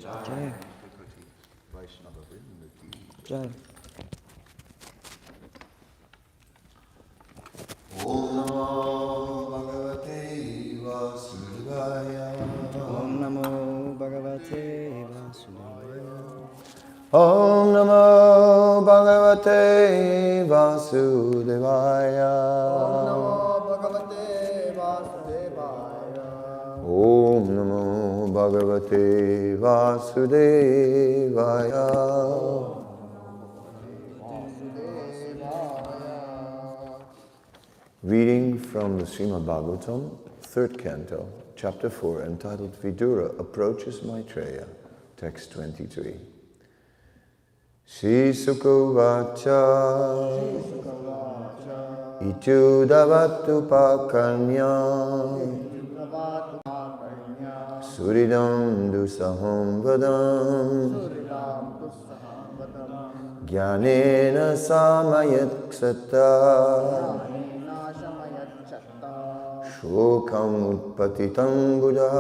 Jai. Jai. Om Namo Bhagavate Vasudevaya. Om Namo Bhagavate Vasudevaya. Om Namo Bhagavate Vasudevaya. Om Namo Bhagavate Vasudevaya. Om Namo Bhagavate Vasudevaya. Reading from the Srimad Bhagavatam, 3rd Canto, Chapter 4, entitled Vidura Approaches Maitreya, Text 23. Shri Sukavacha Ityudavatu Pakanya Suridam Dusaham Vadam Jnanena Samayat Ksata Shokam Utpatitam Buddha.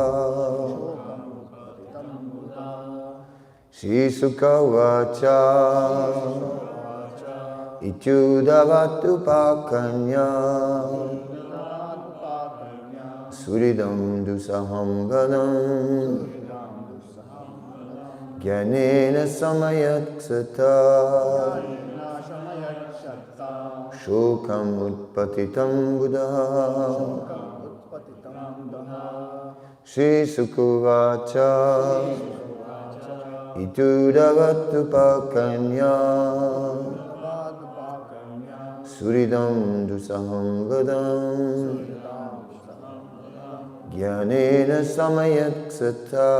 Shri Sukavacha Ityudavatu Pakanya Suridam Dusaham Vadam Jnanena Samayat Ksata Shokam Utpatitam Buddha. Shri Sukavacha Itudavatu Pakanya Suridam Dusaham Vadam Jnanena Samayat Ksata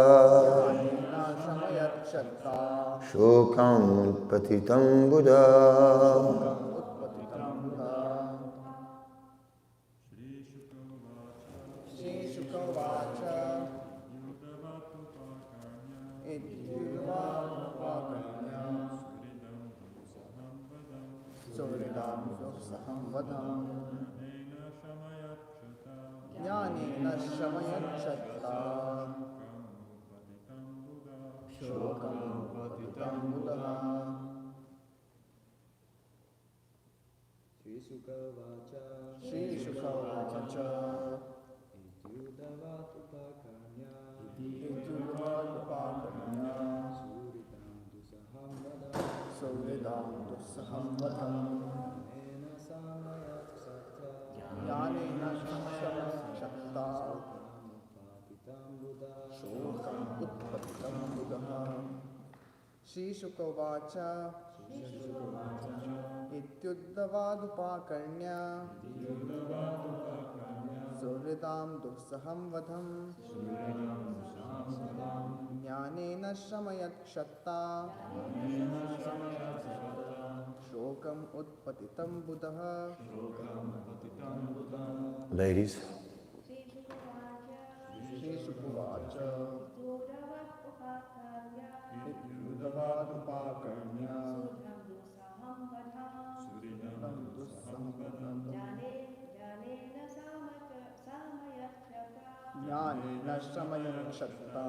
Shokam Utpatitam Buddha. Jnanena shamayat chatta shokam patitam buddha. Shri Sukavacha Ityudavatu Pakanya Suridam Dusaham Vadam Jnanena Samayat Chatta Shokam Utpatitam Buddha. Shri Sukavacha Ityudavadupakanya Suridam Dusaham Vadam Jnanena Shamayat Kshatta Shokam Utpatitam Buddha. Ladies, Shri Sukavacha Ityudavadupakanya Suridam Dusaham Vadam Jnanena Samayat Chatta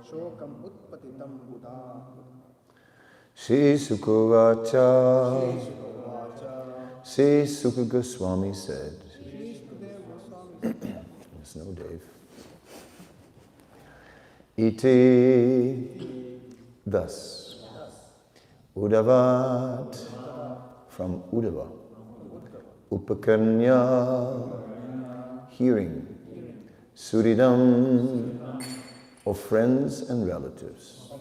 Shokam Utpatitam Buddha. Shri Sukavacha Shri Sukha Goswami said, there's no Dave. Iti, thus, Udavat, from Udava, Upakanya, hearing, Suridam, of friends and relatives,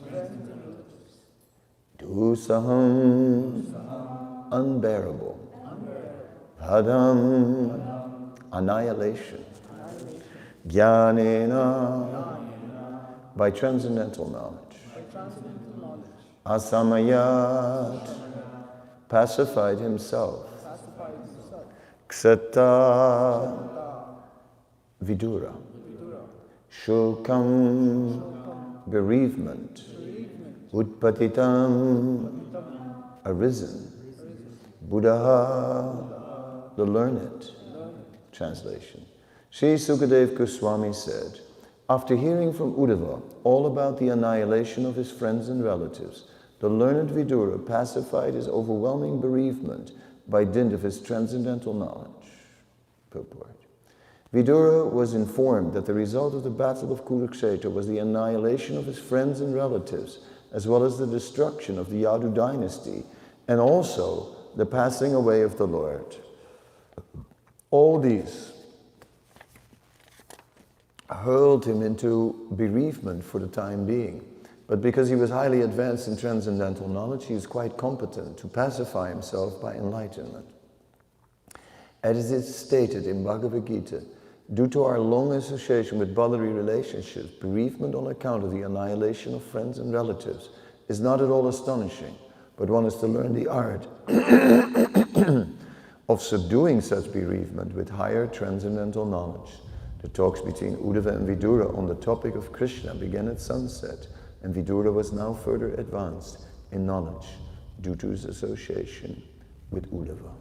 Dusaham, unbearable, Bhadam, annihilation, Jnanena, by transcendental knowledge, Asamayat, pacified himself, Ksata, Vidura, Shokam, bereavement, Utpatitam, arisen, Buddha, the learned. Translation. Sri Sukadev Goswami said, After hearing from Uddhava all about the annihilation of his friends and relatives, the learned Vidura pacified his overwhelming bereavement by dint of his transcendental knowledge. Purport. Vidura was informed that the result of the battle of Kurukshetra was the annihilation of his friends and relatives, as well as the destruction of the Yadu dynasty, and also the passing away of the Lord. All these hurled him into bereavement for the time being. But because he was highly advanced in transcendental knowledge, he is quite competent to pacify himself by enlightenment. As it is stated in Bhagavad Gita, due to our long association with bodily relationships, bereavement on account of the annihilation of friends and relatives is not at all astonishing, but one is to learn the art of subduing such bereavement with higher transcendental knowledge. The talks between Uddhava and Vidura on the topic of Krishna began at sunset, and Vidura was now further advanced in knowledge due to his association with Uddhava.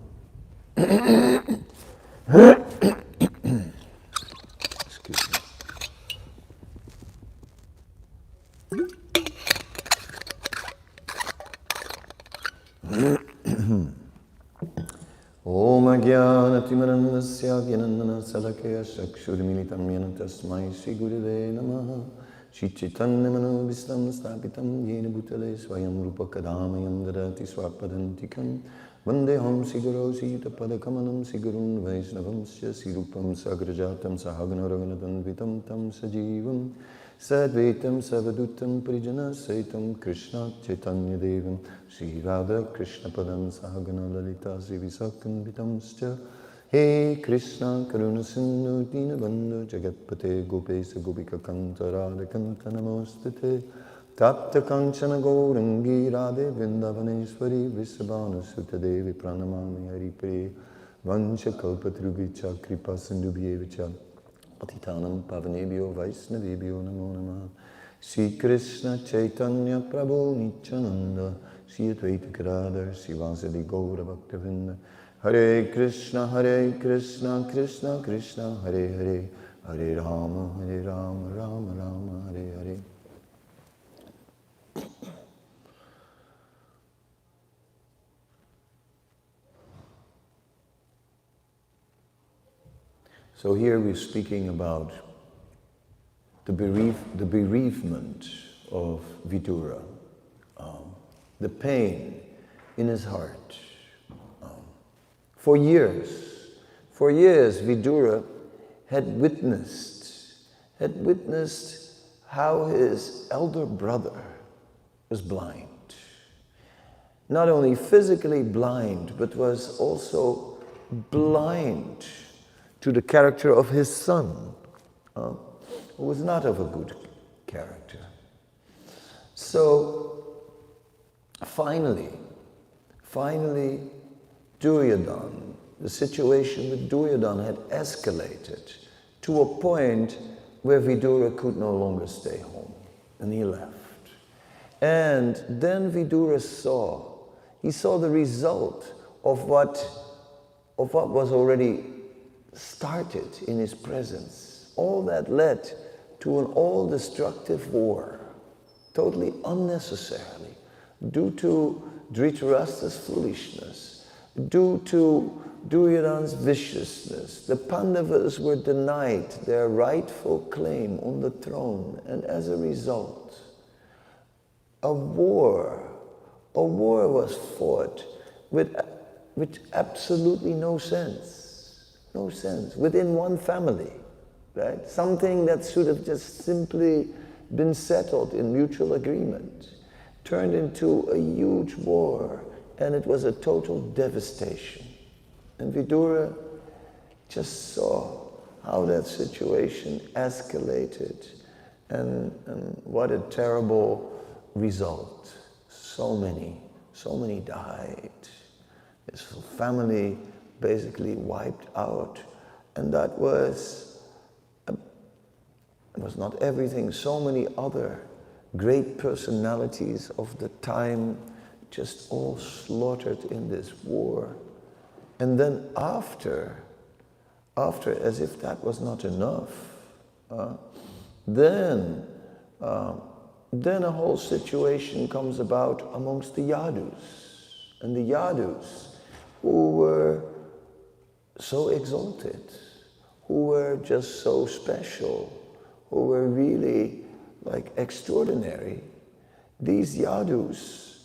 Excuse me. Om Ajnanatimirandasya Jnanana Salakaya Chakshurmilitam Yena Tasmai Shri Gurave Namaha Shri Chaitanya Manobhistam Stapitam Yena Bhutale Swayam Rupa Kadamayam Dadati Swapadantikam Vandeham Siguro Sita Padakamanam Sigurun Vaisnavamsya Sirupam Sagrajatam Sahagana Raghunadanvitam Tam Sajivam Sadvaitam Savadutam Parijana Saitam Krishna Chaitanya Devam Sri Radha Krishna Padam Sahagana Lalita Sivisakam Vitamscha He Krishna Karuna Sindhu Dina Bandhu Jagatpate Gopesa Gopika Kanta Radha Kanta Namostate Tapta Kanchana Gaurangi Radhe Vrindavaneshwari Vrisabhanu Sutta Devi Pranamami Haripre Vancha Kalpatrubhicha Kripa Sindhubhyevicha Patitanam Pavanebhyo Vaisnavebhyo Namo Namah Sri Krishna Chaitanya Prabhu Nityananda Sri Advaita Gadadhar Sri Vasadi Gaura Bhaktavinda Hare Krishna Krishna Krishna Hare Hare Hare Rama Rama Rama Hare Hare. So here we're speaking about the bereavement of Vidura, the pain in his heart. For years, Vidura had witnessed how his elder brother was blind. Not only physically blind, but was also blind to the character of his son, who was not of a good character. So, finally, Duryodhana, the situation with Duryodhana had escalated to a point where Vidura could no longer stay home, and he left. And then Vidura saw the result of what was already started in his presence. All that led to an all-destructive war, totally unnecessarily, due to Dhritarashtra's foolishness, due to Duryodhana's viciousness. The Pandavas were denied their rightful claim on the throne, and as a result, a war was fought with absolutely no sense. No sense, within one family, right? Something that should have just simply been settled in mutual agreement turned into a huge war, and it was a total devastation. And Vidura just saw how that situation escalated, and what a terrible result. So many died. His family basically wiped out, and that was not everything. So many other great personalities of the time just all slaughtered in this war. And then after, as if that was not enough, then a whole situation comes about amongst the Yadus. And the Yadus, who were so exalted, who were just so special, who were really like extraordinary, these Yadus,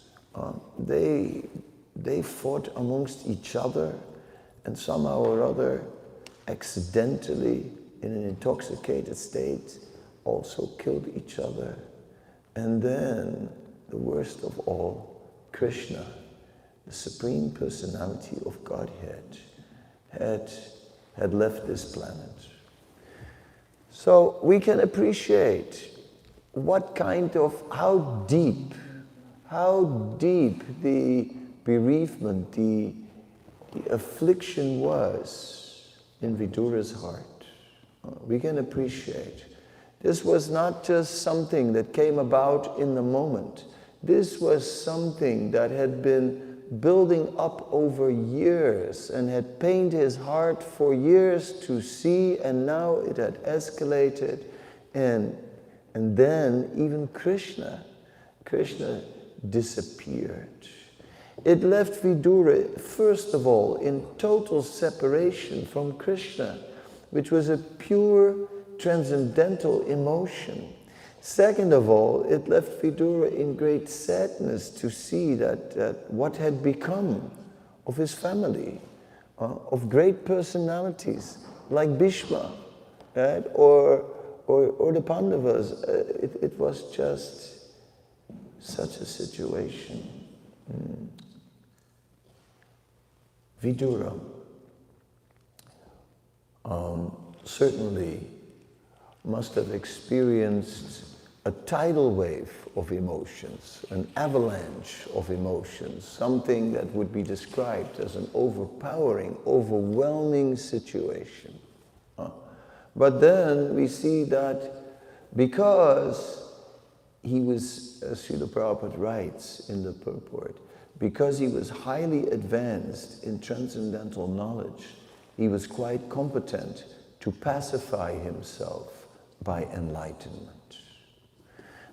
they fought amongst each other, and somehow or other, accidentally, in an intoxicated state, also killed each other. And then, the worst of all, Krishna, the Supreme Personality of Godhead, had left this planet. So we can appreciate what kind of, how deep the bereavement, the affliction was in Vidura's heart. We can appreciate. This was not just something that came about in the moment. This was something that had been building up over years and had pained his heart for years to see, and now it had escalated. And then even Krishna disappeared. It left Vidura, first of all, in total separation from Krishna, which was a pure transcendental emotion. Second of all, it left Vidura in great sadness to see that what had become of his family, of great personalities like Bhishma, right? or the Pandavas. It was just such a situation. Vidura certainly must have experienced a tidal wave of emotions, an avalanche of emotions, something that would be described as an overpowering, overwhelming situation. But then we see that because he was, as Srila Prabhupada writes in the purport, because he was highly advanced in transcendental knowledge, he was quite competent to pacify himself by enlightenment.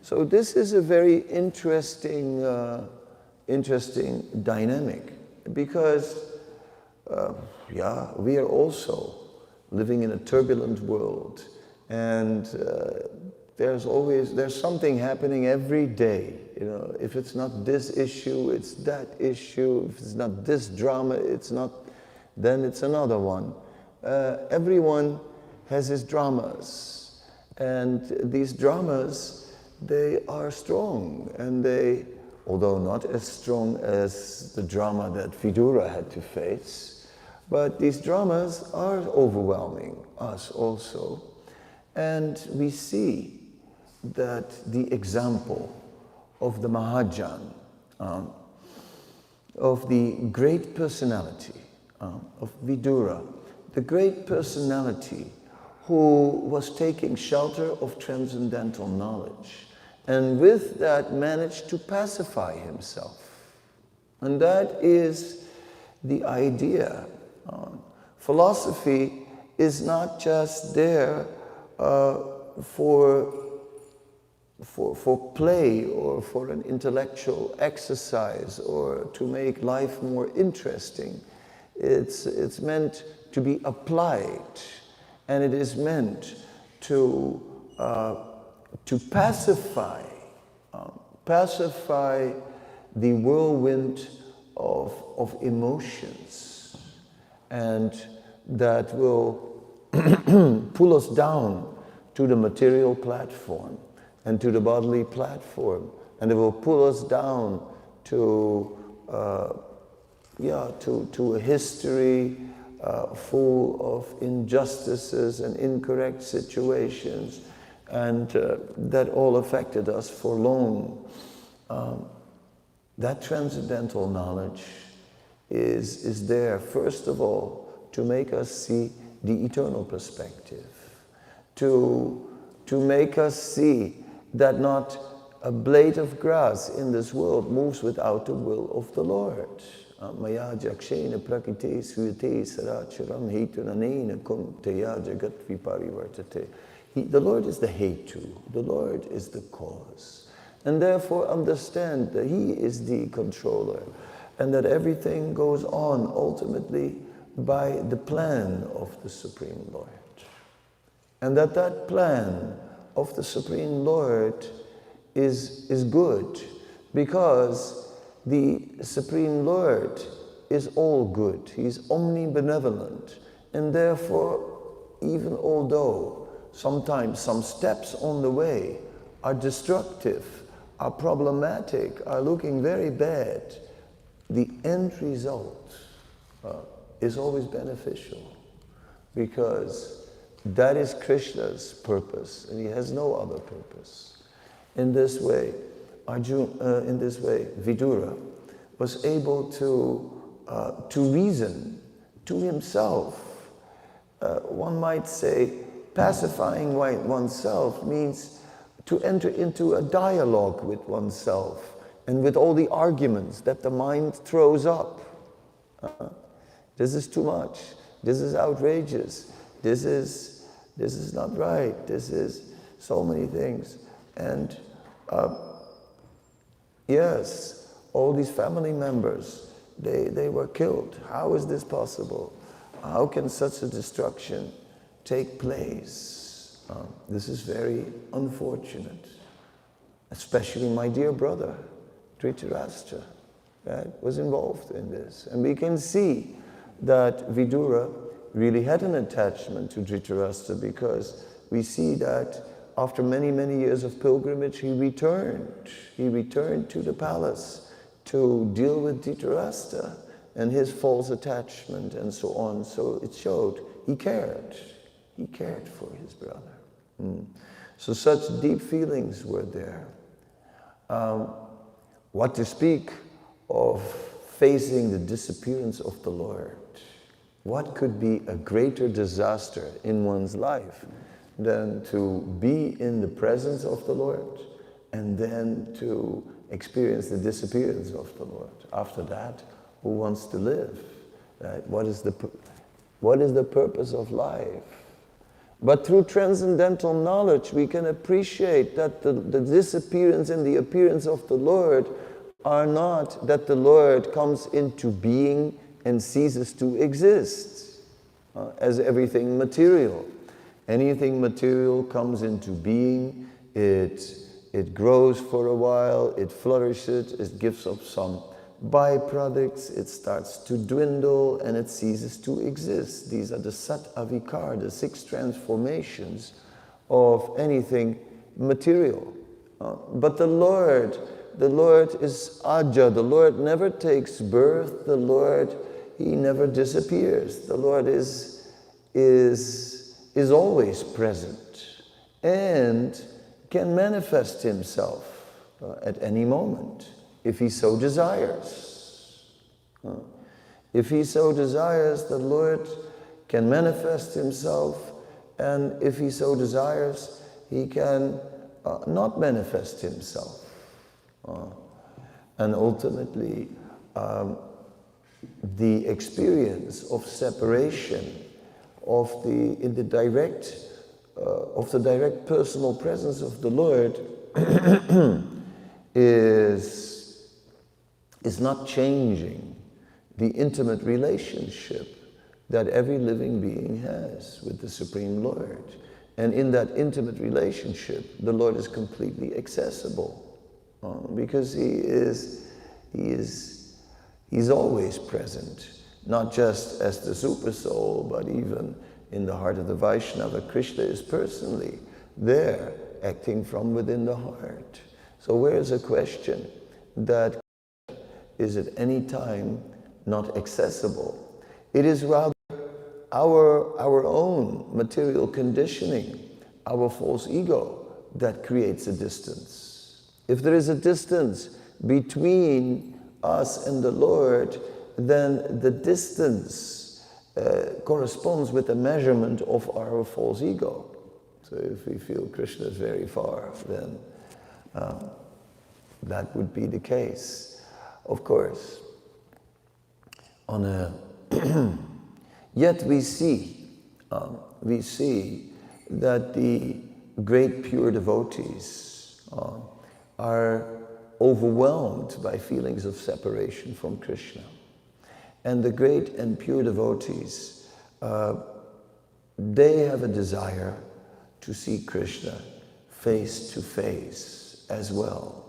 So this is a very interesting dynamic, because we are also living in a turbulent world, and there's something happening every day. You know, if it's not this issue, it's that issue. If it's not this drama, it's not, then it's another one. Everyone has his dramas, and these dramas, they are strong, and they, although not as strong as the drama that Vidura had to face, but these dramas are overwhelming us also. And we see that the example of the Mahajan, of the great personality of Vidura, the great personality who was taking shelter of transcendental knowledge, and with that managed to pacify himself. And that is the idea. Philosophy is not just there for play or for an intellectual exercise or to make life more interesting. It's meant to be applied, and it is meant to pacify the whirlwind of emotions, and that will pull us down to the material platform and to the bodily platform, and it will pull us down to a history full of injustices and incorrect situations, and that all affected us for long. That transcendental knowledge is there, first of all, to make us see the eternal perspective, to make us see that not a blade of grass in this world moves without the will of the Lord. Maya jakshena prakriti suyate saracharam hetunanena kunteya jagat viparivartate. The Lord is the hetu, the Lord is the cause. And therefore understand that He is the controller and that everything goes on ultimately by the plan of the Supreme Lord. And that plan of the Supreme Lord is good because the Supreme Lord is all good. He's omnibenevolent. And therefore, even although sometimes some steps on the way are destructive, are problematic, are looking very bad, the end result is always beneficial because that is Krishna's purpose and He has no other purpose. In this way, Vidura was able to reason to himself. One might say pacifying oneself means to enter into a dialogue with oneself and with all the arguments that the mind throws up. This is too much. This is outrageous. This is not right. This is so many things. And yes, all these family members, they were killed. How is this possible? How can such a destruction take place? This is very unfortunate. Especially my dear brother, Dhritarashtra, right, was involved in this. And we can see that Vidura really had an attachment to Dhritarashtra because we see that after many, many years of pilgrimage, he returned. He returned to the palace to deal with Dhritarashtra and his false attachment and so on. So it showed he cared. He cared for his brother. So such deep feelings were there. What to speak of facing the disappearance of the Lord? What could be a greater disaster in one's life than to be in the presence of the Lord and then to experience the disappearance of the Lord? After that, who wants to live? Right? What is the purpose of life? But through transcendental knowledge, we can appreciate that the disappearance and the appearance of the Lord are not that the Lord comes into being and ceases to exist as everything material. Anything material comes into being, it grows for a while, it flourishes, it gives up some byproducts, it starts to dwindle and it ceases to exist. These are the sat avikar, the 6 transformations of anything material. But the Lord is aja, the Lord never takes birth, the Lord, He never disappears. The Lord is always present and can manifest Himself at any moment, if He so desires. If He so desires, the Lord can manifest Himself, and if He so desires, He can not manifest Himself. And ultimately, the experience of separation of the direct personal presence of the Lord is not changing the intimate relationship that every living being has with the Supreme Lord. And in that intimate relationship, the Lord is completely accessible because He's always present, not just as the super soul, but even in the heart of the Vaishnava. Krishna is personally there, acting from within the heart. So where is a question that is at any time not accessible? It is rather our own material conditioning, our false ego, that creates a distance. If there is a distance between us and the Lord, then the distance corresponds with the measurement of our false ego. So if we feel Krishna is very far, then that would be the case. Of course, yet we see that the great pure devotees are overwhelmed by feelings of separation from Krishna. And the great and pure devotees, they have a desire to see Krishna face to face as well.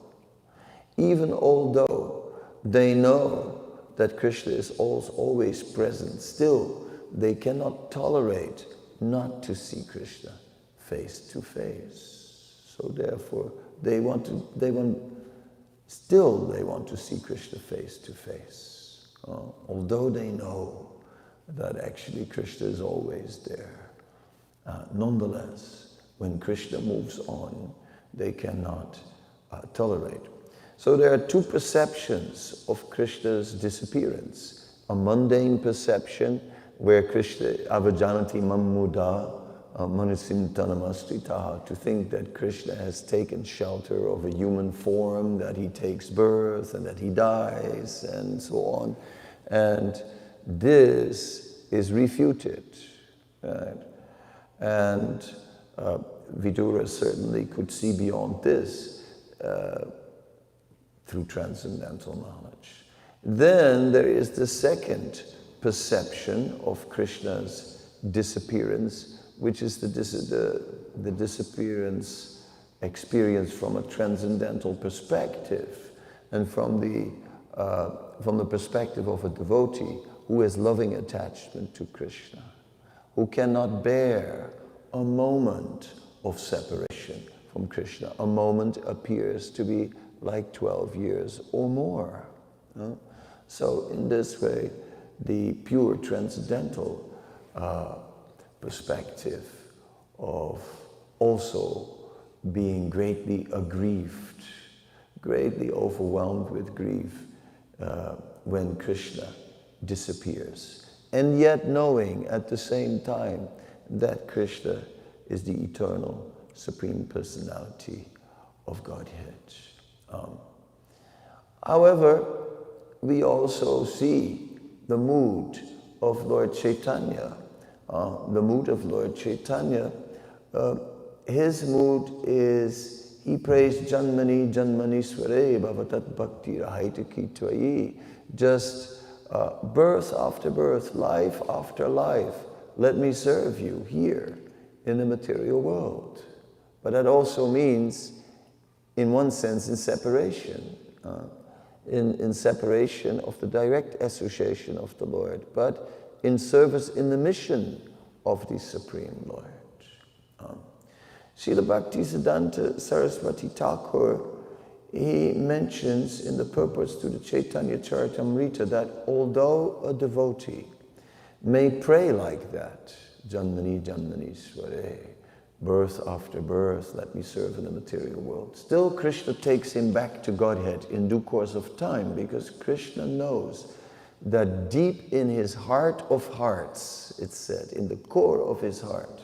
Even although they know that Krishna is always present, still they cannot tolerate not to see Krishna face to face. So therefore, they want to see Krishna face to face. Although they know that actually Krishna is always there. Nonetheless, when Krishna moves on, they cannot tolerate. So there are two perceptions of Krishna's disappearance. A mundane perception where Krishna, avajanati mammuda, manusimtanamastitaha, to think that Krishna has taken shelter of a human form, that he takes birth and that he dies and so on. And this is refuted. Right? And Vidura certainly could see beyond this through transcendental knowledge. Then there is the second perception of Krishna's disappearance, which is the disappearance experience from a transcendental perspective, and from the perspective of a devotee who has loving attachment to Krishna, who cannot bear a moment of separation from Krishna. A moment appears to be like 12 years or more. So in this way, the pure transcendental perspective of also being greatly aggrieved, greatly overwhelmed with grief when Krishna disappears, and yet knowing at the same time that Krishna is the eternal Supreme Personality of Godhead. However, we also see the mood of Lord Caitanya. The mood of Lord Caitanya, his mood is, he prays Janmani Janmani Sware Bhavatat Bhakti Rahaitaki Tvayi. Just birth after birth, life after life, let me serve you here in the material world. But that also means, in one sense, in separation. In separation of the direct association of the Lord, but in service in the mission of the Supreme Lord. Srila Bhaktisiddhanta Saraswati Thakur, he mentions in the purpose to the Caitanya Charitamrita that although a devotee may pray like that, Janmani Janmani Sware, birth after birth, let me serve in the material world, still Krishna takes him back to Godhead in due course of time, because Krishna knows that deep in his heart of hearts, it's said, in the core of his heart,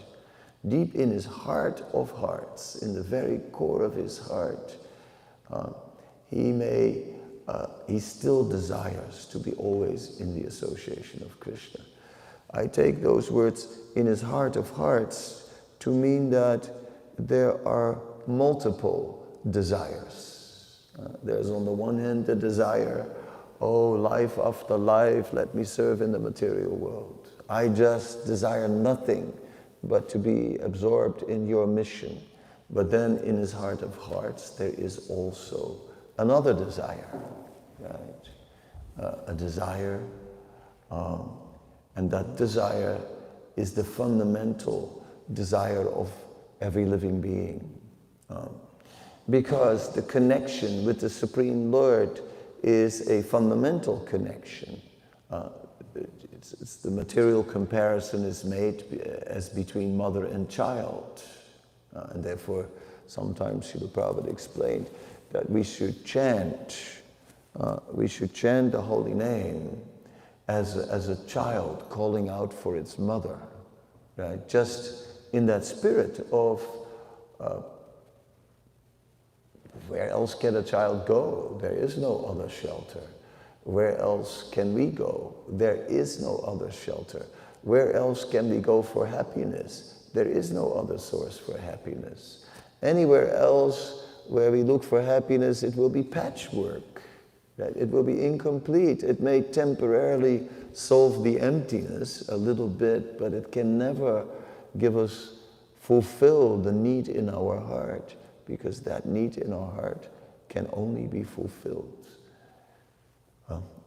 deep in his heart of hearts, in the very core of his heart, he still desires to be always in the association of Krishna. I take those words, in his heart of hearts, to mean that there are multiple desires. There's on the one hand the desire, oh, life after life, let me serve in the material world. I just desire nothing but to be absorbed in your mission. But then in his heart of hearts, there is also another desire, right? A desire, and that desire is the fundamental desire of every living being. Because the connection with the Supreme Lord is a fundamental connection. It's the material comparison is made as between mother and child. And therefore, sometimes Srila Prabhupada explained that we should chant the holy name as a child calling out for its mother, right? Just in that spirit of where else can a child go? There is no other shelter. Where else can we go? There is no other shelter. Where else can we go for happiness? There is no other source for happiness. Anywhere else where we look for happiness, it will be patchwork. Right? It will be incomplete. It may temporarily solve the emptiness a little bit, but it can never give us, fulfill the need in our heart, because that need in our heart can only be fulfilled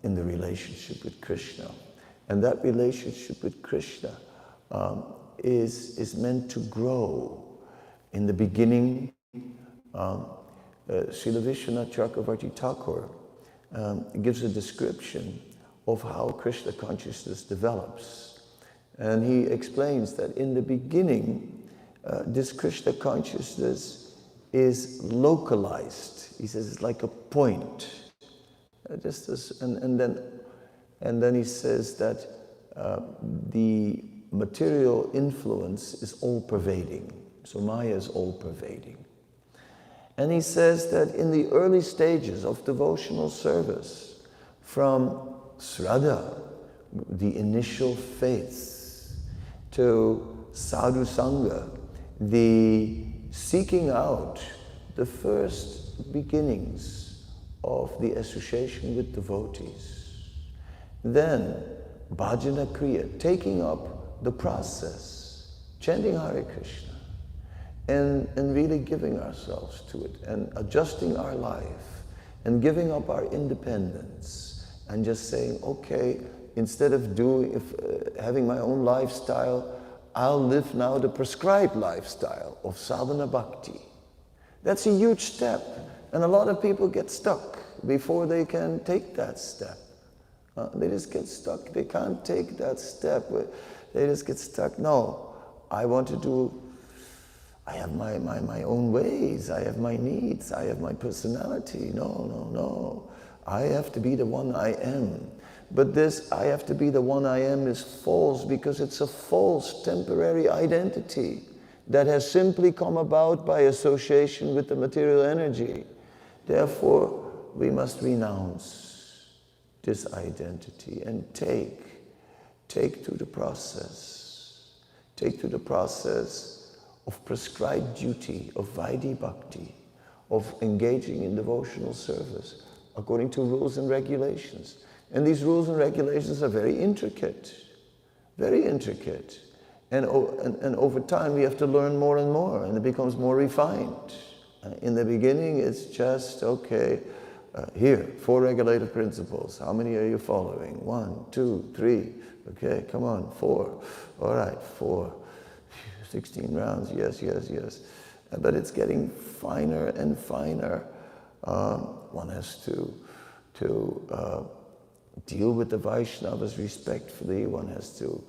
in the relationship with Krishna. And that relationship with Krishna is meant to grow. In the beginning, Srila Vishwanath Chakravarti Thakur gives a description of how Krishna consciousness develops. And he explains that in the beginning, this Krishna consciousness is localized. He says it's like a point. Just as, and then he says that the material influence is all-pervading. So Maya is all-pervading. And he says that in the early stages of devotional service, from Shraddha, the initial faith, to Sadhu Sangha, the seeking out, the first beginnings of the association with devotees. Then Bhajana Kriya, taking up the process, chanting Hare Krishna, and really giving ourselves to it, and adjusting our life, and giving up our independence, and just saying, okay, instead of having my own lifestyle, I'll live now the prescribed lifestyle of sadhana bhakti. That's a huge step, and a lot of people get stuck before they can take that step. They just get stuck. They can't take that step. They just get stuck. No, I want to do. I have my own ways. I have my needs. I have my personality. No. I have to be the one I am. But this I have to be the one I am is false, because it's a false temporary identity that has simply come about by association with the material energy. Therefore, we must renounce this identity and take to the process. Take to the process of prescribed duty, of Vaidhi Bhakti, of engaging in devotional service according to rules and regulations. And these rules and regulations are very intricate, very intricate. And over time we have to learn more and more, and it becomes more refined. In the beginning it's just, okay, here, 4 regulative principles. How many are you following? 1, 2, 3. Okay, come on, 4. All right, 4. 16 rounds, yes. But it's getting finer and finer. One has to deal with the Vaishnavas respectfully. One has to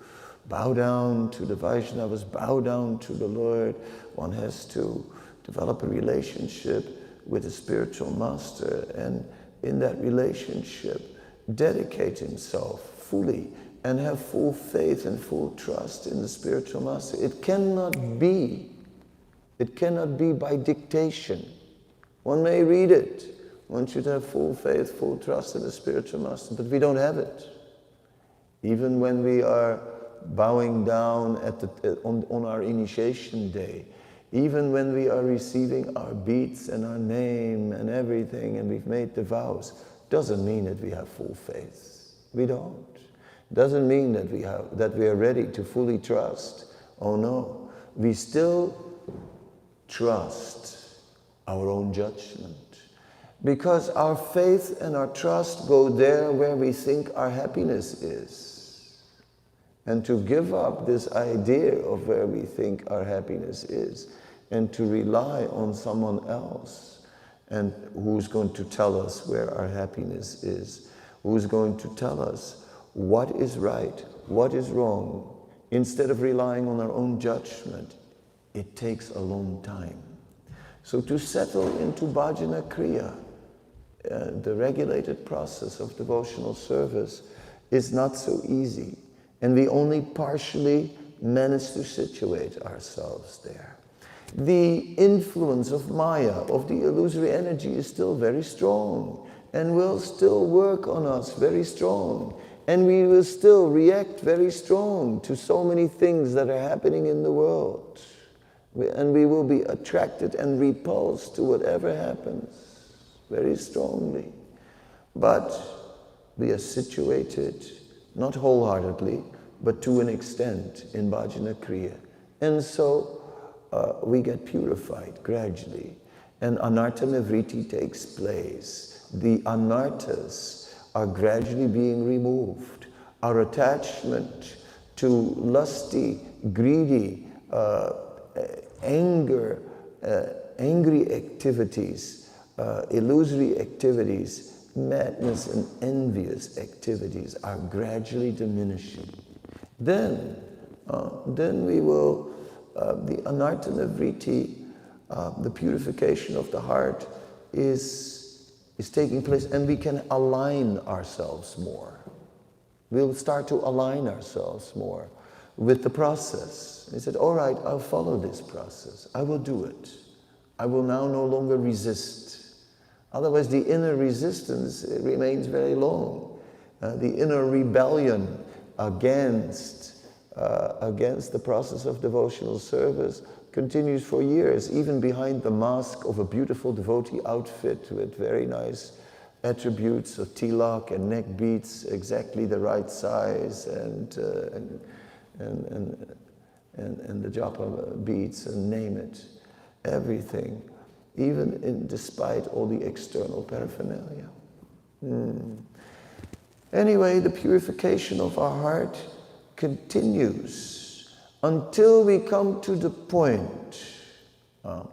bow down to the Vaishnavas, bow down to the Lord. One has to develop a relationship with a spiritual master, and in that relationship dedicate himself fully and have full faith and full trust in the spiritual master. It cannot be by dictation. One may read it. One should have full faith, full trust in the spiritual master, but we don't have it. Even when we are bowing down on our initiation day, even when we are receiving our beads and our name and everything, and we've made the vows, doesn't mean that we have full faith. We don't. Doesn't mean that we are ready to fully trust. Oh no, we still trust our own judgment. Because our faith and our trust go there where we think our happiness is. And to give up this idea of where we think our happiness is, and to rely on someone else, and who's going to tell us where our happiness is, who's going to tell us what is right, what is wrong, instead of relying on our own judgment, it takes a long time. So to settle into Bhajana Kriya, the regulated process of devotional service, is not so easy. And we only partially manage to situate ourselves there. The influence of Maya, of the illusory energy, is still very strong and will still work on us very strong. And we will still react very strong to so many things that are happening in the world. And we will be attracted and repulsed to whatever happens very strongly. But we are situated, not wholeheartedly, but to an extent in Bhajana Kriya. And so we get purified gradually. And anartha nivriti takes place. The anarthas are gradually being removed. Our attachment to lusty, greedy, angry activities, illusory activities, madness and envious activities are gradually diminishing. Then we will, the anartha nivriti, the purification of the heart is taking place, and we can align ourselves more. We'll start to align ourselves more with the process. He said, all right, I'll follow this process. I will do it. I will now no longer resist. Otherwise, the inner resistance remains very long. The inner rebellion against the process of devotional service continues for years, even behind the mask of a beautiful devotee outfit with very nice attributes of tilak and neck beads, exactly the right size, and the japa beads, and name it, everything, even despite all the external paraphernalia. Anyway, the purification of our heart continues until we come to the point of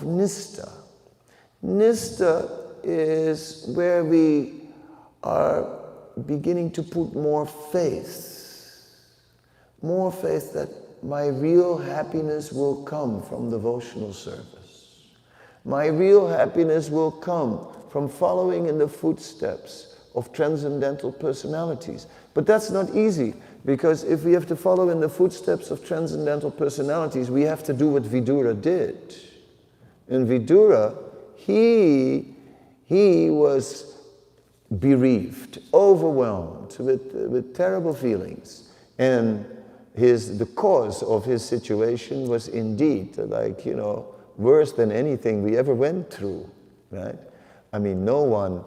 nistha. Nistha is where we are beginning to put more faith that my real happiness will come from devotional service. My real happiness will come from following in the footsteps of transcendental personalities. But that's not easy, because if we have to follow in the footsteps of transcendental personalities, we have to do what Vidura did. In Vidura, he was bereaved, overwhelmed with terrible feelings. And the cause of his situation was indeed worse than anything we ever went through, right? I mean, no one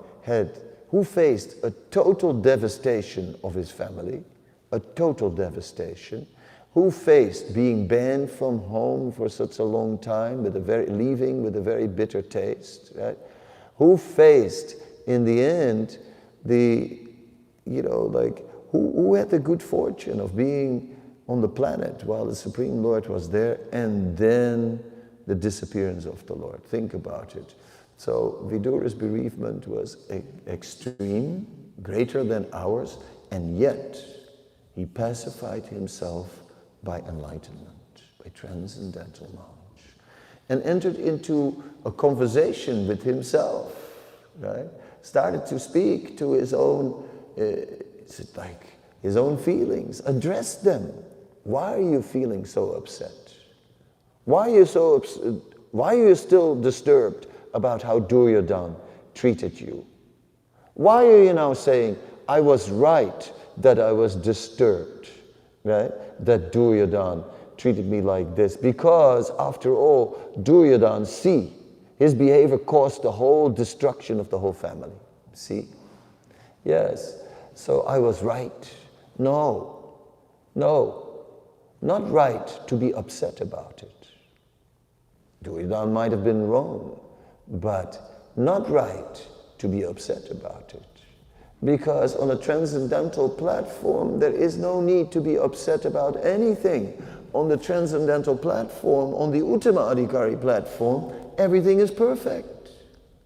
who faced a total devastation of his family, a total devastation, who faced being banned from home for such a long time, leaving with a very bitter taste, right? Who faced, in the end, who had the good fortune of being on the planet while the Supreme Lord was there, and then the disappearance of the Lord. Think about it. So Vidura's bereavement was extreme, greater than ours, and yet he pacified himself by enlightenment, by transcendental knowledge, and entered into a conversation with himself, right? Started to speak to his own, his own feelings, addressed them. Why are you feeling so upset? Why are you so upset? Why are you still disturbed about how Duryodhana treated you? Why are you now saying, I was right that I was disturbed, right? That Duryodhana treated me like this? Because, after all, Duryodhana, his behavior caused the whole destruction of the whole family. See? Yes. So I was right. No, not right to be upset about it. Duryodhana might have been wrong, but not right to be upset about it. Because on a transcendental platform, there is no need to be upset about anything. On the transcendental platform, on the Uttama Adhikari platform, everything is perfect.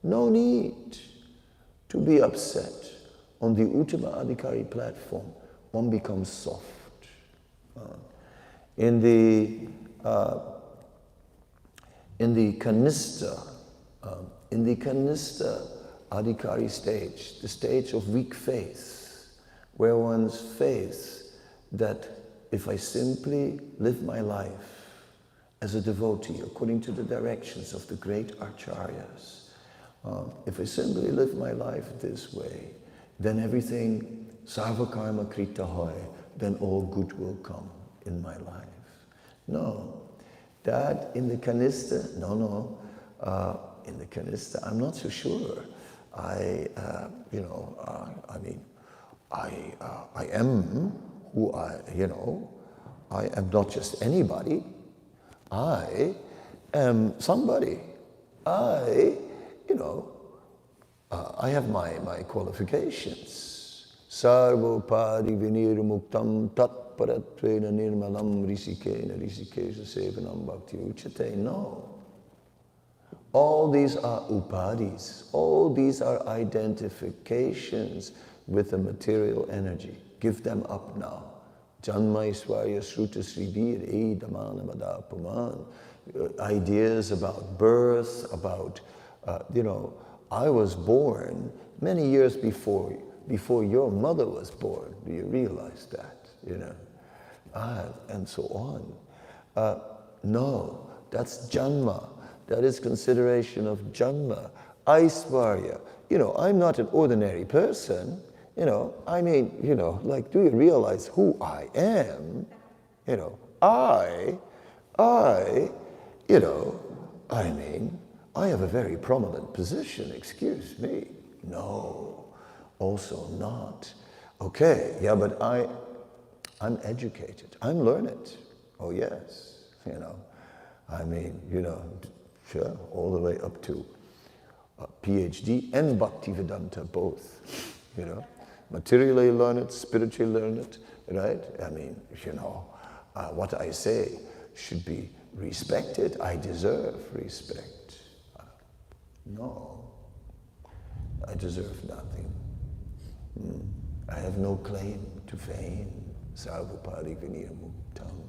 No need to be upset. On the Uttama Adhikari platform, one becomes soft. In the Kanista Adhikari stage, the stage of weak faith, where one's faith that if I simply live my life as a devotee according to the directions of the great acharyas, if I simply live my life this way, then everything, sarva karma krita hoy, then all good will come in my life. No, that in the Kanista, in the Kanista, I'm not so sure. I am who I am not just anybody. I am somebody. I have my qualifications. Sarvopadi vinirmuktam tatparatvena nirmalam risikesha sevanam bhakti uchate. No. All these are upadis. All these are identifications with the material energy. Give them up now. Janmaiswarya sruta srivir edamana madapuman. Ideas about birth, about, I was born many years before your mother was born. Do you realize that? And so on. No, that's janma. That is consideration of janma. Aisvarya. I'm not an ordinary person. Do you realize who I am? I have a very prominent position, excuse me. No, also not. Okay, yeah, but I'm educated. I'm learned. Oh yes, sure, all the way up to PhD and Bhaktivedanta both, Materially learned, spiritually learned, right? What I say should be respected. I deserve respect. No, I deserve nothing. I have no claim to fame. Sarvapari vinirmuktam.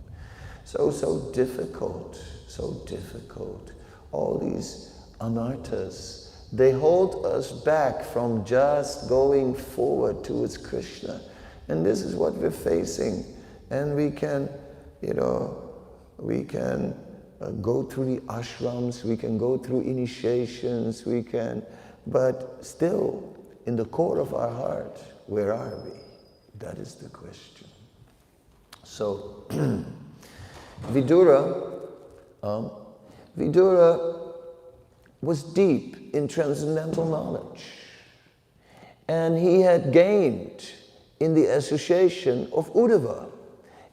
So difficult, so difficult. All these anarthas, they hold us back from just going forward towards Krishna. And this is what we're facing. And we can, go through the ashrams, we can go through initiations, but still, in the core of our heart, where are we? That is the question. So, Vidura was deep in transcendental knowledge. And he had gained in the association of Uddhava.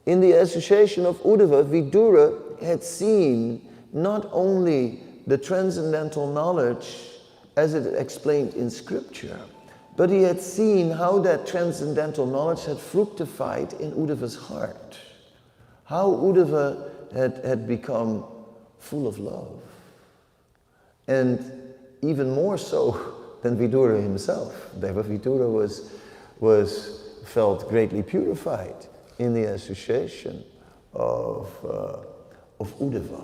In the association of Uddhava, Vidura had seen not only the transcendental knowledge as it explained in scripture, but he had seen how that transcendental knowledge had fructified in Uddhava's heart. How Uddhava had become full of love. And even more so than Vidura himself. Vidura felt greatly purified in the association of Uddhava.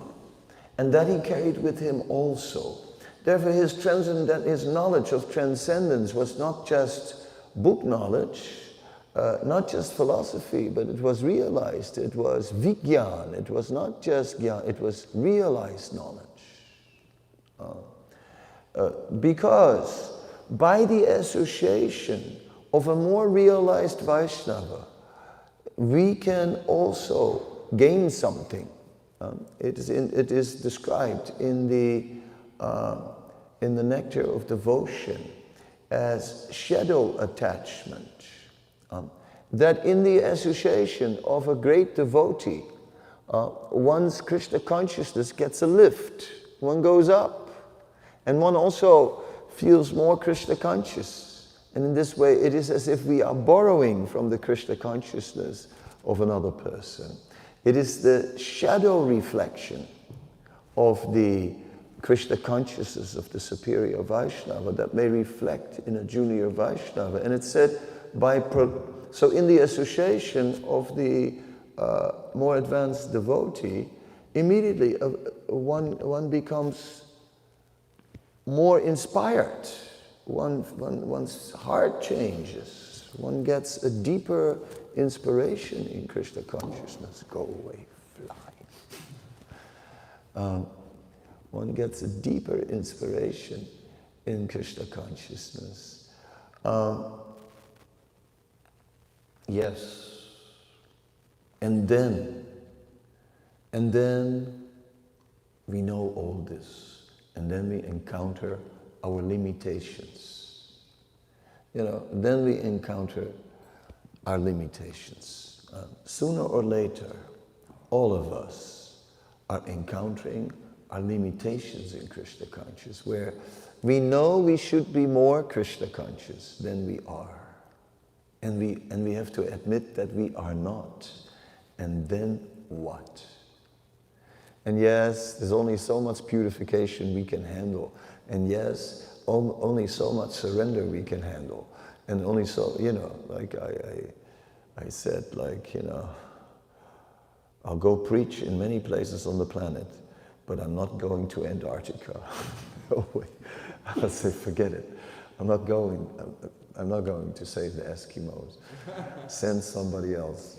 And that he carried with him also. Therefore his knowledge of transcendence was not just book knowledge, not just philosophy, but it was realized. It was vigyan. It was not just gyan, it was realized knowledge. Because by the association of a more realized Vaishnava, we can also gain something. It is described in the nectar of devotion as shadow attachment. That in the association of a great devotee, one's Krishna consciousness gets a lift. One goes up. And one also feels more Krishna conscious. And in this way, it is as if we are borrowing from the Krishna consciousness of another person. It is the shadow reflection of the Krishna consciousness of the superior Vaishnava that may reflect in a junior Vaishnava. And it said, so in the association of the more advanced devotee, immediately one becomes more inspired. One's heart changes. One gets a deeper inspiration in Krishna consciousness. Go away, fly. One gets a deeper inspiration in Krishna consciousness. Yes. And then we know all this. And then we encounter our limitations. Then we encounter our limitations. Sooner or later, all of us are encountering our limitations in Krishna conscious, where we know we should be more Krishna conscious than we are. And we have to admit that we are not. And then what? And yes, there's only so much purification we can handle. And yes, only so much surrender we can handle. And only so, like I said, I'll go preach in many places on the planet, but I'm not going to Antarctica. No way. I'll say, forget it. I'm not going to save the Eskimos. Send somebody else.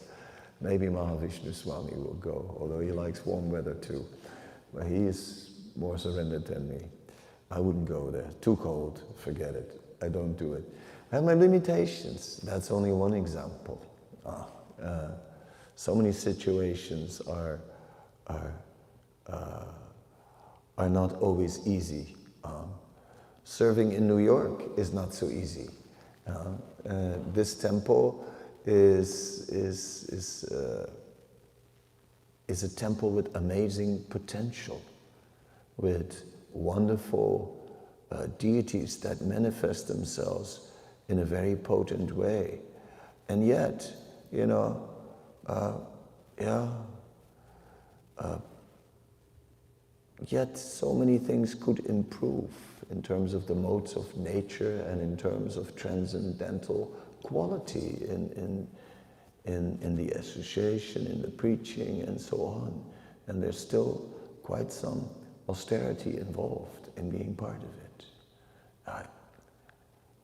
Maybe Mahavishnu Swami will go, although he likes warm weather too. But he is more surrendered than me. I wouldn't go there. Too cold. Forget it. I don't do it. I have my limitations. That's only one example. So many situations are not always easy. Serving in New York is not so easy. This temple is a temple with amazing potential, with wonderful deities that manifest themselves in a very potent way. And yet, yet so many things could improve in terms of the modes of nature and in terms of transcendental quality in the association, in the preaching, and so on. And there's still quite some austerity involved in being part of it.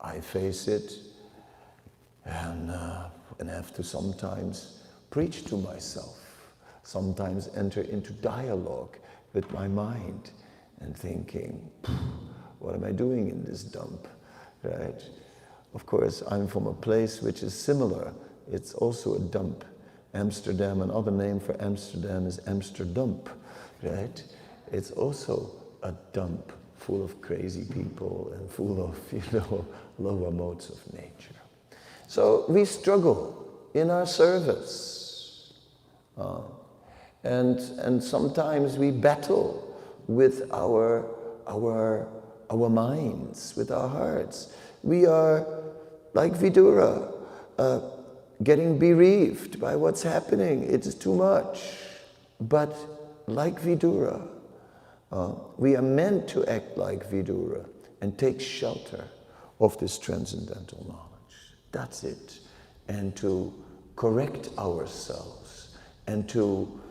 I face it and have to sometimes preach to myself, sometimes enter into dialogue with my mind and thinking, what am I doing in this dump, right? Of course, I'm from a place which is similar. It's also a dump. Amsterdam, another name for Amsterdam is Amsterdump, right? It's also a dump full of crazy people and full of, lower modes of nature. So we struggle in our service. And sometimes we battle with our minds, with our hearts. We are like Vidura, getting bereaved by what's happening. It is too much. But like Vidura, we are meant to act like Vidura and take shelter of this transcendental knowledge. That's it. And to correct ourselves and to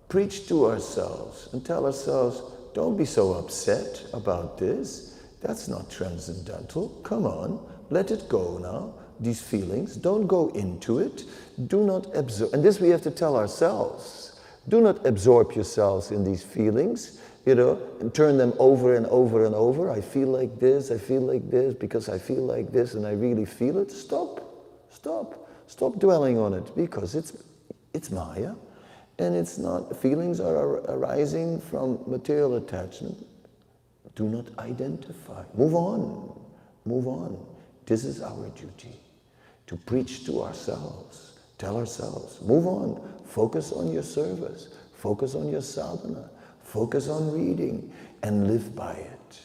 preach to ourselves and tell ourselves, don't be so upset about this. That's not transcendental. Come on, let it go now. These feelings, don't go into it. Do not absorb. And this we have to tell ourselves. Do not absorb yourselves in these feelings, and turn them over and over and over. I feel like this, because I feel like this, and I really feel it. Stop dwelling on it, because it's Maya. And it's not, feelings are arising from material attachment. Do not identify. Move on. This is our duty, to preach to ourselves, tell ourselves, move on, focus on your service, focus on your sadhana, focus on reading, and live by it.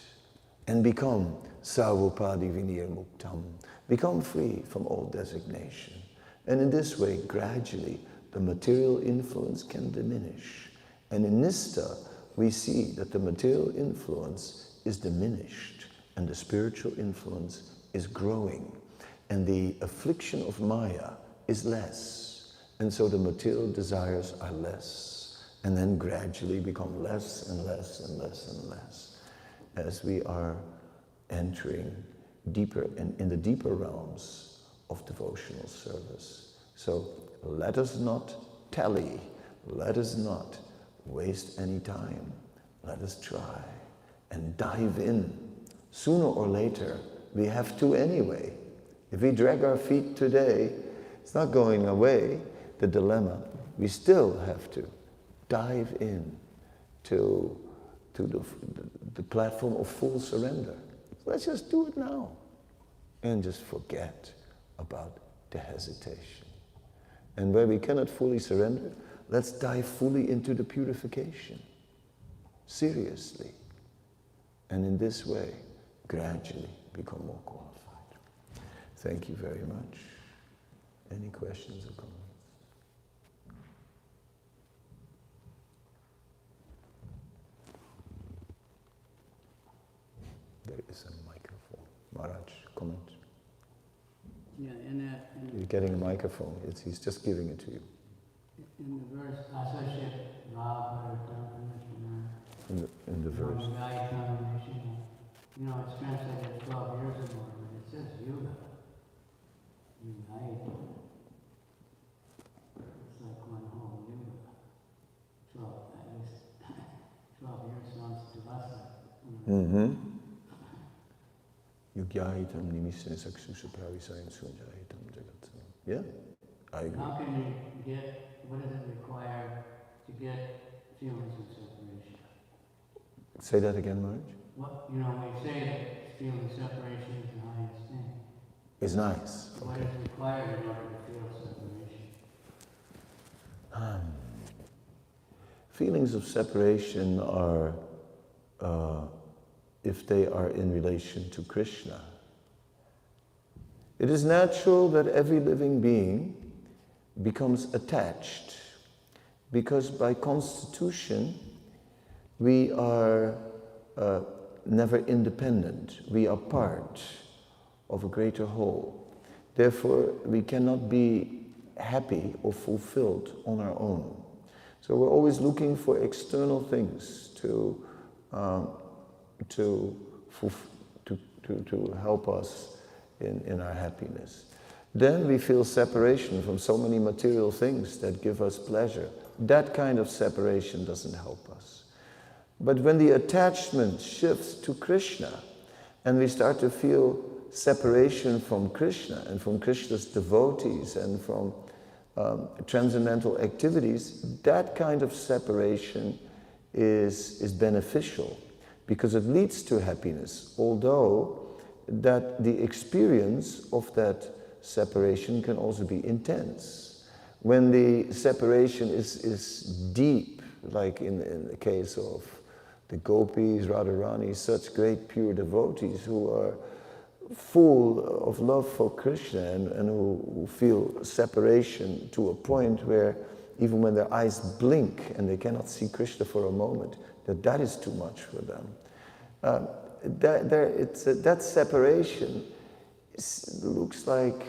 And become sarvopadi vinirmuktam, become free from all designation. And in this way, gradually, the material influence can diminish. And in Nistha, we see that the material influence is diminished and the spiritual influence is growing. And the affliction of Maya is less. And so the material desires are less. And then gradually become less and less and less and less as we are entering deeper in the deeper realms of devotional service. So let us not tally, let us not waste any time. Let us try and dive in. Sooner or later, we have to anyway. If we drag our feet today, It's not going away, the dilemma. We still have to dive in to the platform of full surrender. Let's just do it now. And just forget about the hesitation. And where we cannot fully surrender, let's dive fully into the purification. Seriously. And in this way, gradually become more qualified. Thank you very much. Any questions or comments? There is a microphone. Maharaj, comment. Yeah, You're getting a microphone. He's just giving it to you. in the verse, associate Bhava, In the verse. You know, it's translated 12 years ago, but it says Yuga. Unite. It's like one whole Yuga. 12, at least 12 years sounds to us like. Mm-hmm. Yugyaitam nimisya saksusa pravisayam sunjaitam jagatsam. Yeah, I agree. How can you get, what does it require to get feelings of separation? Say that again, Maharaj. What, you know, we say that feeling separation is the highest thing. It's nice. What is required in order to feel separation? Feelings of separation are, if they are in relation to Krishna. It is natural that every living being becomes attached, because by constitution we are never independent. We are part of a greater whole. Therefore, we cannot be happy or fulfilled on our own. So we're always looking for external things to help us in our happiness. Then we feel separation from so many material things that give us pleasure. That kind of separation doesn't help us. But when the attachment shifts to Krishna, and we start to feel separation from Krishna and from Krishna's devotees and from transcendental activities, that kind of separation is beneficial because it leads to happiness, although that the experience of that separation can also be intense. When the separation is deep, like in the case of the gopis, Radharani, such great pure devotees who are full of love for Krishna and who feel separation to a point where even when their eyes blink and they cannot see Krishna for a moment, that is too much for them. That separation looks like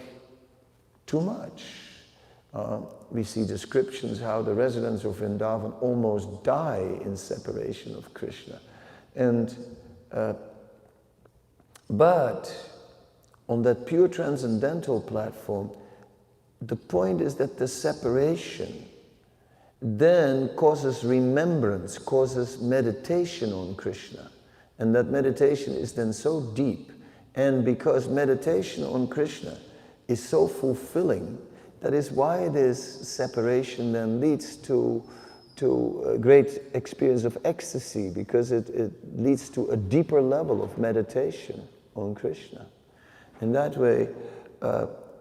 too much. We see descriptions how the residents of Vrindavan almost die in separation of Krishna. But on that pure transcendental platform, the point is that the separation then causes remembrance, causes meditation on Krishna. And that meditation is then so deep. And because meditation on Krishna is so fulfilling, that is why this separation then leads to a great experience of ecstasy, because it leads to a deeper level of meditation on Krishna. In that way,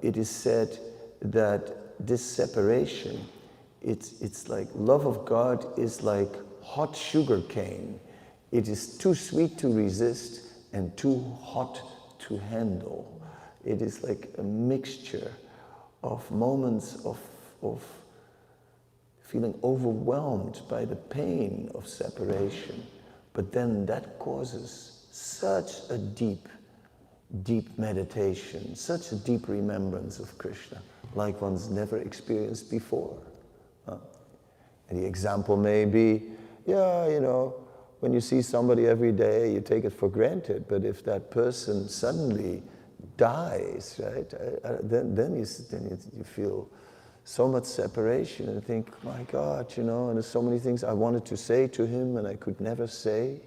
it is said that this separation, it's like love of God is like hot sugar cane. It is too sweet to resist and too hot to handle. It is like a mixture of moments of feeling overwhelmed by the pain of separation, but then that causes such a deep meditation, such a deep remembrance of Krishna, like one's never experienced before. And the example may be, when you see somebody every day, you take it for granted, but if that person suddenly dies, right, then you feel so much separation and think, my God, and there's so many things I wanted to say to him and I could never say,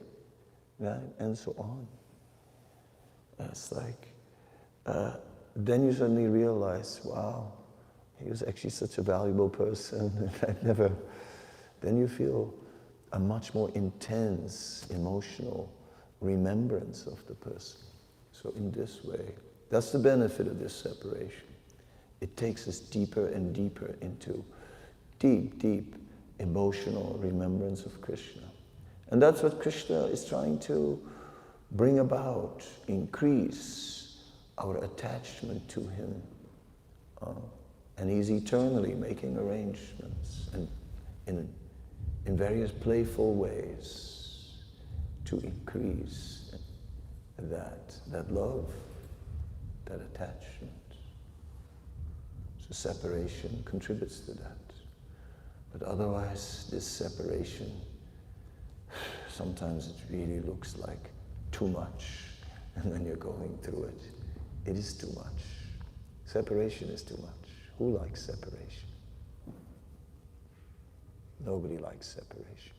right, and so on. It's like, then you suddenly realize, wow, he was actually such a valuable person. Then you feel a much more intense emotional remembrance of the person. So in this way, that's the benefit of this separation. It takes us deeper and deeper into deep, deep emotional remembrance of Krishna. And that's what Krishna is trying to bring about, increase our attachment to him. And he's eternally making arrangements and in various playful ways to increase that love, that attachment. So separation contributes to that. But otherwise, this separation, sometimes it really looks like too much. And when you're going through it, it is too much. Separation is too much. Who likes separation? Nobody likes separation.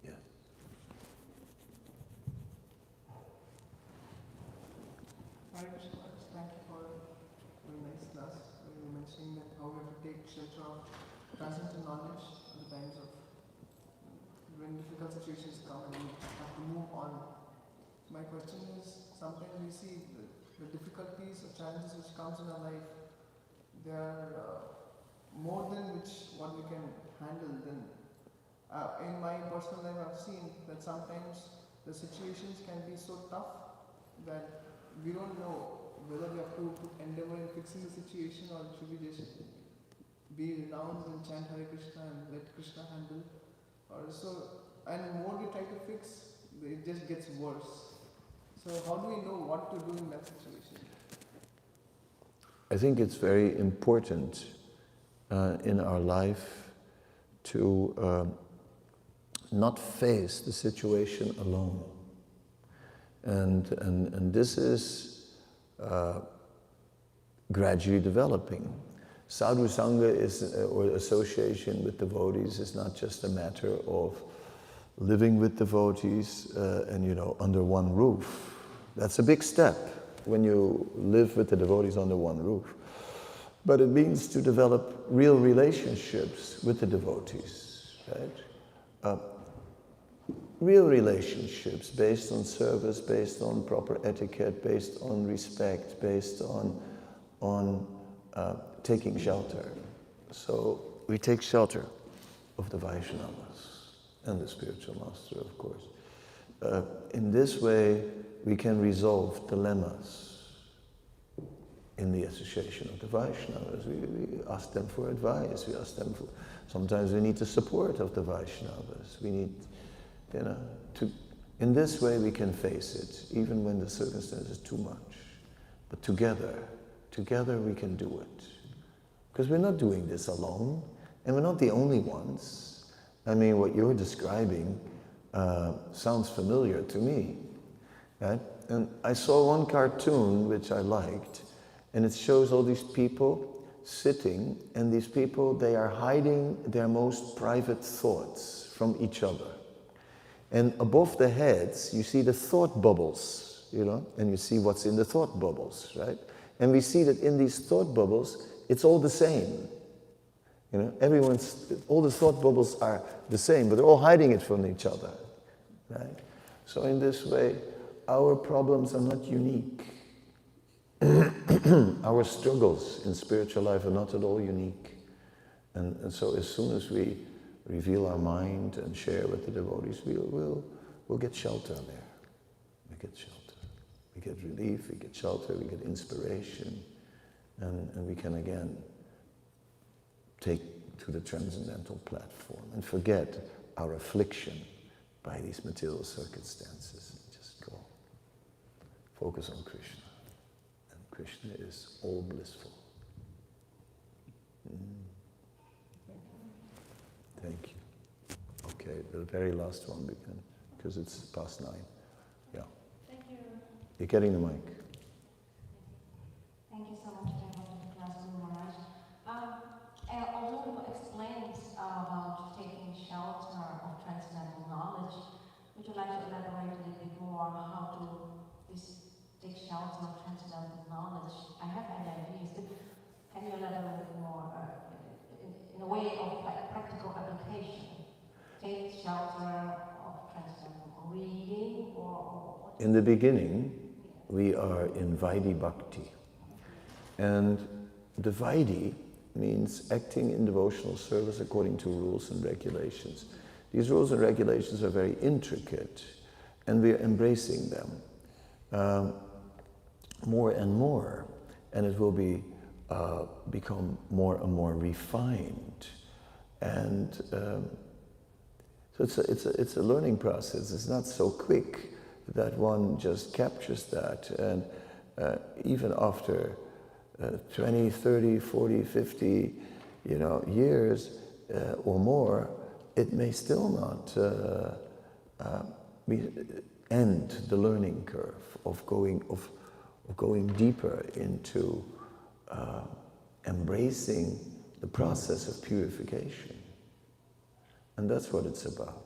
Yes. Hare Krishna, thank you for a very nice class. You were mentioning that how we have to take shelter of transcendental knowledge at the times of when difficult situations come and we have to move on. My question is, sometimes we see the difficulties or challenges which comes in our life, they are more than what we can handle. Then, in my personal life, I've seen that sometimes the situations can be so tough that we don't know whether we have to endeavor in fixing the situation or should we just be renounced and chant Hare Krishna and let Krishna handle. And the more we try to fix, it just gets worse. So how do we know what to do in that situation? I think it's very important in our life to not face the situation alone. And this is gradually developing. Sadhu Sangha or association with devotees is not just a matter of living with devotees and under one roof. That's a big step when you live with the devotees under one roof. But it means to develop real relationships with the devotees, right? Real relationships based on service, based on proper etiquette, based on respect, based on taking shelter. So we take shelter of the Vaishnavas and the spiritual master, of course. In this way, we can resolve dilemmas in the association of the Vaishnavas. We ask them for advice. We ask them for. Sometimes we need the support of the Vaishnavas. We need, in this way we can face it, even when the circumstance is too much. But together we can do it. Because we're not doing this alone, and we're not the only ones. I mean, what you're describing sounds familiar to me, right? And I saw one cartoon which I liked, and it shows all these people sitting, and these people, they are hiding their most private thoughts from each other. And above the heads, you see the thought bubbles, and you see what's in the thought bubbles, right? And we see that in these thought bubbles, it's all the same. All the thought bubbles are the same, but they're all hiding it from each other, right? So in this way, our problems are not unique. Our struggles in spiritual life are not at all unique. And so as soon as we reveal our mind and share with the devotees, we'll get shelter there. We get shelter. We get relief, we get shelter, we get inspiration, and we can again take to the transcendental platform and forget our affliction by these material circumstances and just go. Focus on Krishna. And Krishna is all blissful. Thank you. Okay, the very last one because it's past 9. Yeah. Thank you. You're getting the mic. Thank you so much for the class, Guru Maharaj. Although you explained about taking shelter of transcendental knowledge, would you like to elaborate a little bit more how to shelter of transcendental knowledge, I have any ideas. Can you elaborate more in a way of like practical application? Take shelter of transcendental reading or In the beginning, we are in Vaidhi Bhakti. And the Vaidhi means acting in devotional service according to rules and regulations. These rules and regulations are very intricate, and we are embracing them more and more, and it will become more and more refined. And so it's a learning process. It's not so quick that one just captures that. And even after 20, 30, 40, 50, years or more, it may still not end the learning curve of going deeper into embracing the process of purification. And that's what it's about.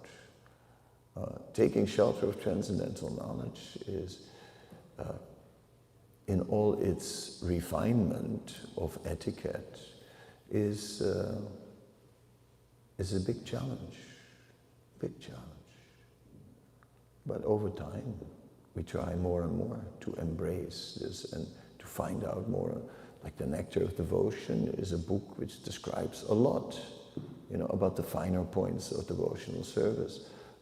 Taking shelter of transcendental knowledge is, in all its refinement of etiquette, is a big challenge. But over time, we try more and more to embrace this and to find out more. Like the Nectar of Devotion is a book which describes a lot, about the finer points of devotional service.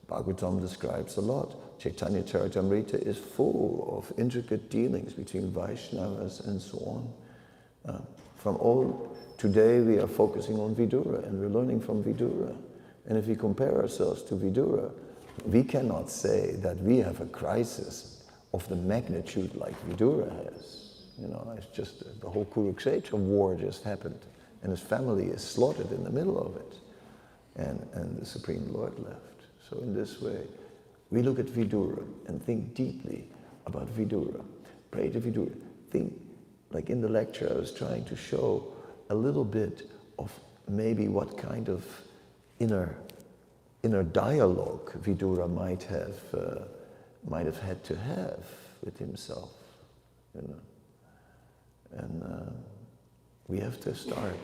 Bhagavatam describes a lot. Caitanya Charitamrita is full of intricate dealings between Vaishnavas and so on. Today we are focusing on Vidura, and we're learning from Vidura. And if we compare ourselves to Vidura, we cannot say that we have a crisis of the magnitude like Vidura has. It's just the whole Kurukshetra war just happened, and his family is slaughtered in the middle of it, and the Supreme Lord left. So in this way, we look at Vidura and think deeply about Vidura. Pray to Vidura. Think, like in the lecture, I was trying to show a little bit of maybe what kind of inner dialogue Vidura might have had to have with himself, And we have to start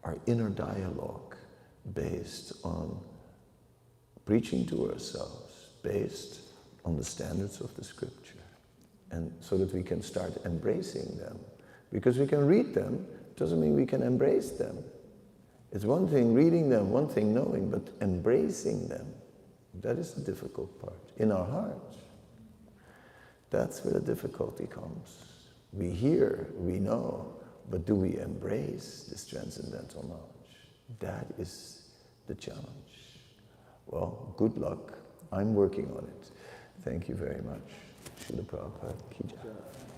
our inner dialogue based on preaching to ourselves, based on the standards of the scripture, and so that we can start embracing them. Because we can read them, doesn't mean we can embrace them. It's one thing reading them, one thing knowing, but embracing them, that is the difficult part. In our hearts, that's where the difficulty comes. We hear, we know, but do we embrace this transcendental knowledge? That is the challenge. Well, good luck. I'm working on it. Thank you very much. Srila Prabhupada Ki Jai.